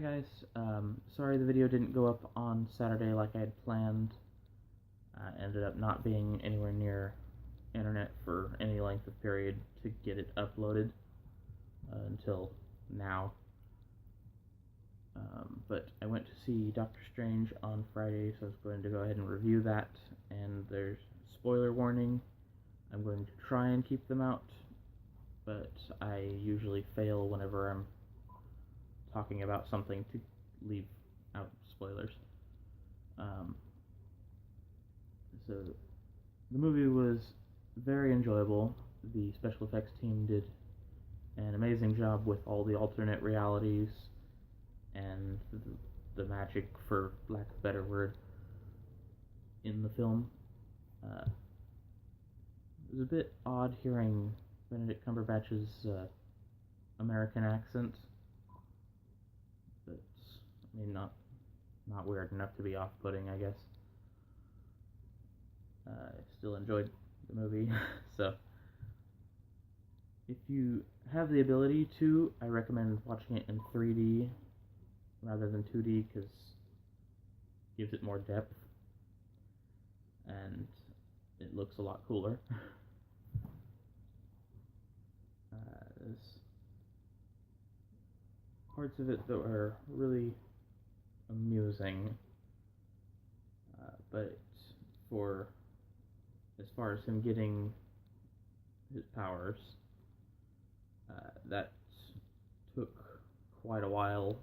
Hi guys, sorry the video didn't go up on Saturday like I had planned. I ended up not being anywhere near internet for any length of period to get it uploaded until now. But I went to see Doctor Strange on Friday, so I was going to go ahead and review that, and there's spoiler warning. I'm going to try and keep them out, but I usually fail whenever I'm talking about something to leave out spoilers. So the movie was very enjoyable. The special effects team did an amazing job with all the alternate realities and the magic, for lack of a better word, in the film. It was a bit odd hearing Benedict Cumberbatch's American accent, but I mean, not weird enough to be off-putting, I guess. I still enjoyed the movie, so if you have the ability to, I recommend watching it in 3D rather than 2D, because it gives it more depth and it looks a lot cooler. There's parts of it that are really amusing, but for as far as him getting his powers, that took quite a while,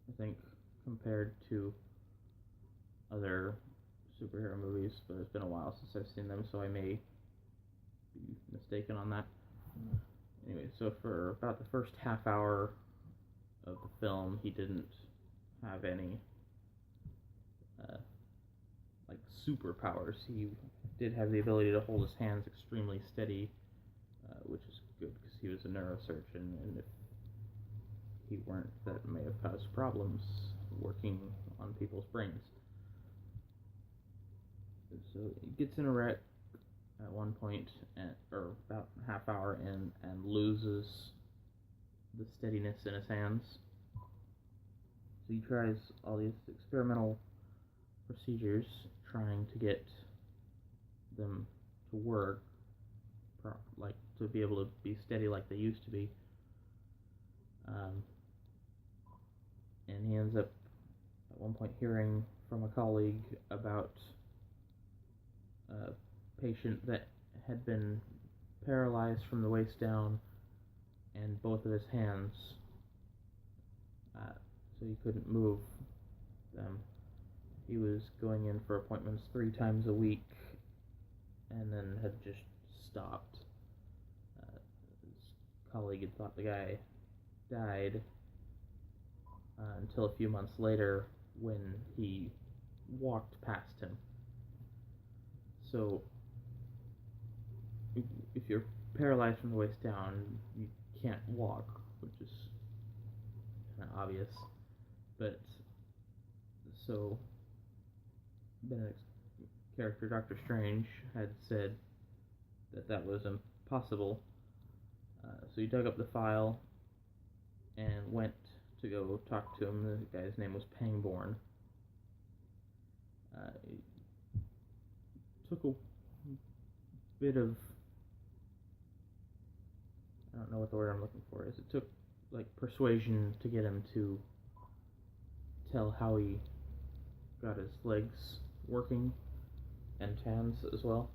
I think, compared to other superhero movies, but it's been a while since I've seen them, so I may be mistaken on that. Anyway, so for about the first half hour of the film, he didn't have any like superpowers. He did have the ability to hold his hands extremely steady, which is good because he was a neurosurgeon, and if he weren't, that may have caused problems working on people's brains. So he gets in a wreck at one point, or about half hour in, and loses the steadiness in his hands. So he tries all these experimental procedures trying to get them to work, like to be able to be steady like they used to be. And he ends up at one point hearing from a colleague about a patient that had been paralyzed from the waist down and both of his hands, so he couldn't move them. He was going in for appointments 3 times a week and then had just stopped. His colleague had thought the guy died until a few months later when he walked past him. So if you're paralyzed from the waist down, you can't walk, which is kind of obvious. But so Benedict's character, Doctor Strange, had said that was impossible. So he dug up the file and went to go talk to him. The guy's name was Pangborn. It took a bit of, I don't know what the word I'm looking for is. It took like persuasion to get him to tell how he got his legs working and hands as well.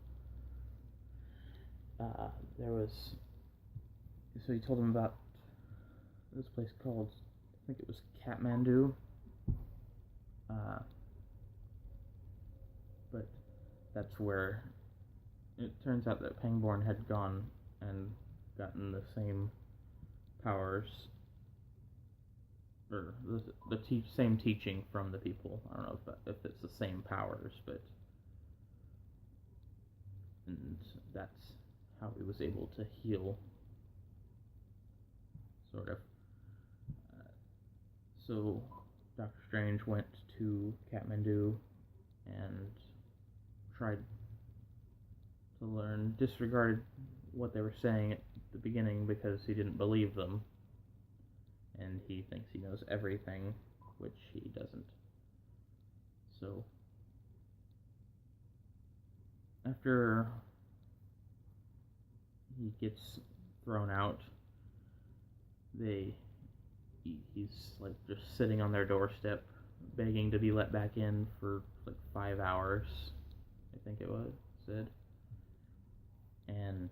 So he told him about this place called, I think it was Kathmandu, but that's where it turns out that Pangborn had gone and gotten the same powers, or the same teaching from the people. I don't know if it's the same powers, but and that's how he was able to heal, sort of. So Doctor Strange went to Kathmandu and tried to learn, disregarded what they were saying at the beginning because he didn't believe them, and he thinks he knows everything, which he doesn't. So, after he gets thrown out, he's like just sitting on their doorstep, begging to be let back in for like 5 hours, I think it was said, and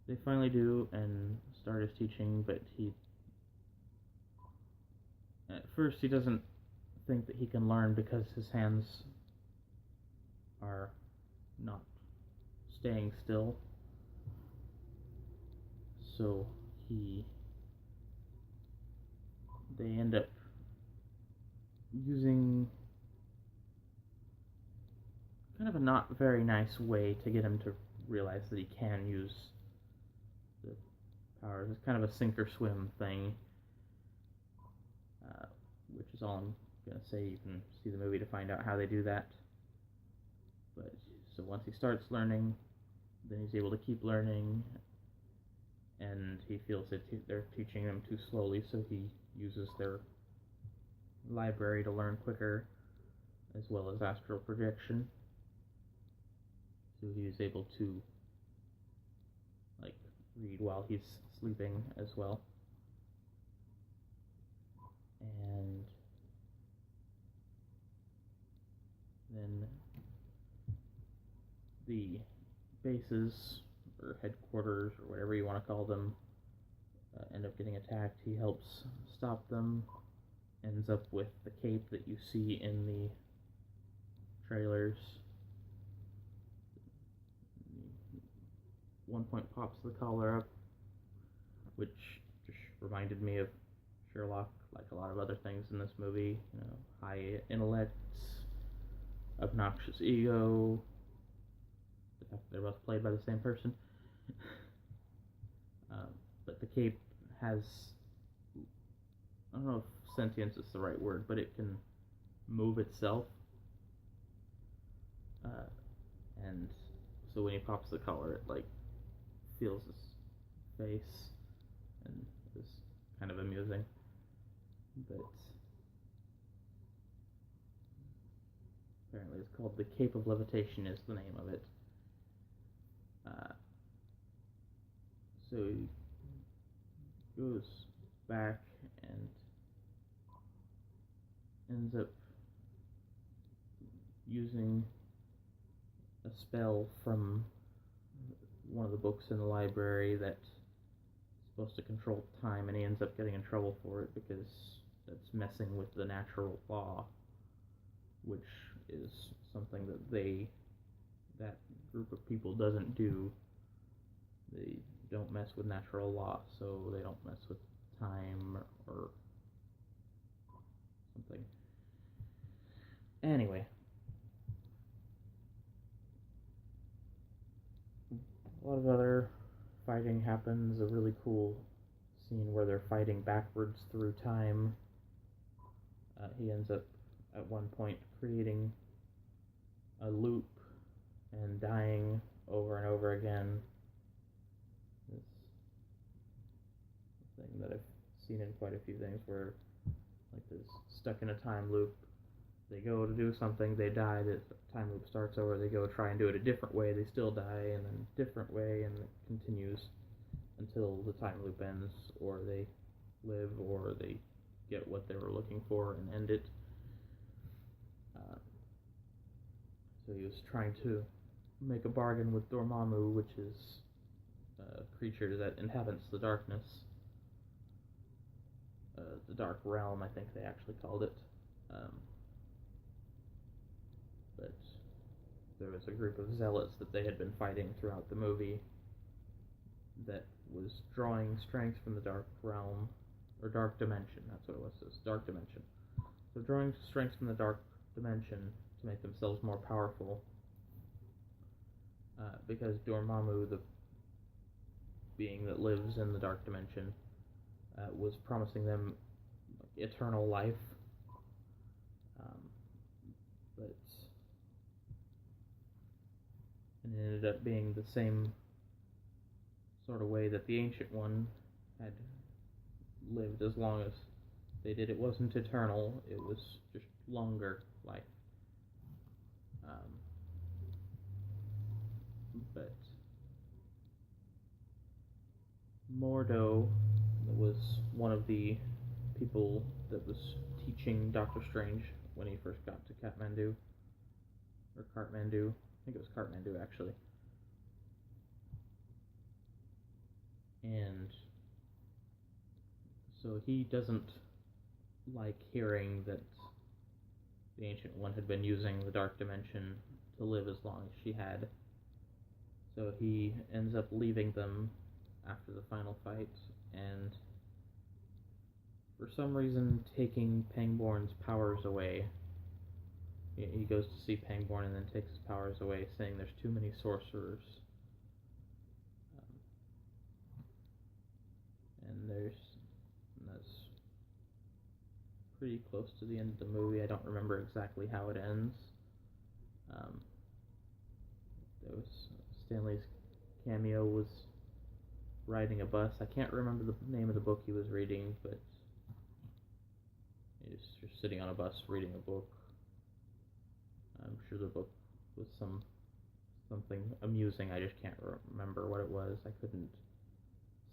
they finally do and start his teaching, but at first he doesn't think that he can learn because his hands are not staying still. So they end up using kind of a not very nice way to get him to realize that he can use the powers. It's kind of a sink or swim thing, which is all I'm going to say. You can see the movie to find out how they do that. But so once he starts learning, then he's able to keep learning, and he feels that they're teaching him too slowly, so he uses their library to learn quicker, as well as astral projection. So he's able to like read while he's sleeping as well. And then the bases or headquarters or whatever you want to call them end up getting attacked. He helps stop them, ends up with the cape that you see in the trailers. One point pops the collar up, which just reminded me of Sherlock, like a lot of other things in this movie. You know, high intellect, obnoxious ego. The fact that they're both played by the same person. But the cape has, I don't know if sentience is the right word, but it can move itself. And so when he pops the collar, it like feels his face, and it's kind of amusing. But apparently it's called the Cape of Levitation is the name of it. So he goes back and ends up using a spell from one of the books in the library that's supposed to control time, and he ends up getting in trouble for it because that's messing with the natural law, which is something that group of people doesn't do. They don't mess with natural law, so they don't mess with time or something. Anyway, a lot of other fighting happens. A really cool scene where they're fighting backwards through time. He ends up at one point creating a loop and dying over and over again. This thing that I've seen in quite a few things where like this stuck in a time loop. They go to do something, they die, the time loop starts over, they go try and do it a different way, they still die, and then different way, and it continues until the time loop ends, or they live, or they get what they were looking for and end it. So he was trying to make a bargain with Dormammu, which is a creature that inhabits the darkness. The Dark Realm, I think they actually called it. But there was a group of zealots that they had been fighting throughout the movie that was drawing strength from the Dark Realm, or Dark Dimension, that's what it was, Dark Dimension. So drawing strength from the Dark Dimension to make themselves more powerful, because Dormammu, the being that lives in the Dark Dimension, was promising them eternal life, but and it ended up being the same sort of way that the Ancient One had lived as long as they did. It wasn't eternal, it was just longer life. Um, but Mordo was one of the people that was teaching Doctor Strange when he first got to Kathmandu, or Kathmandu. I think it was Kathmandu actually. And so he doesn't like hearing that the Ancient One had been using the Dark Dimension to live as long as she had. So he ends up leaving them after the final fight, and for some reason taking Pangborn's powers away. He goes to see Pangborn and then takes his powers away, saying there's too many sorcerers. And that's pretty close to the end of the movie. I don't remember exactly how it ends. There was Stanley's cameo was riding a bus. I can't remember the name of the book he was reading, but he was just sitting on a bus reading a book. I'm sure the book was something amusing. I just can't remember what it was. I couldn't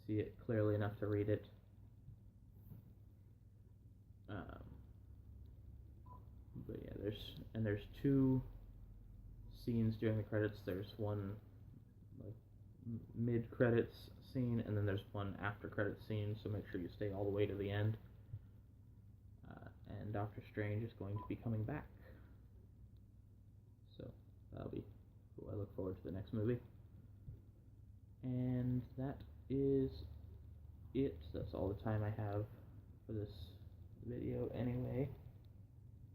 see it clearly enough to read it. But yeah, there's two scenes during the credits. There's one like mid-credits scene, and then there's one after-credits scene. So make sure you stay all the way to the end. And Doctor Strange is going to be coming back. So that'll be cool. I look forward to the next movie. And that is it. That's all the time I have for this video anyway.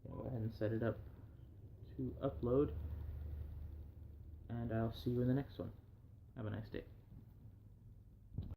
I'm gonna go ahead and set it up to upload. And I'll see you in the next one. Have a nice day.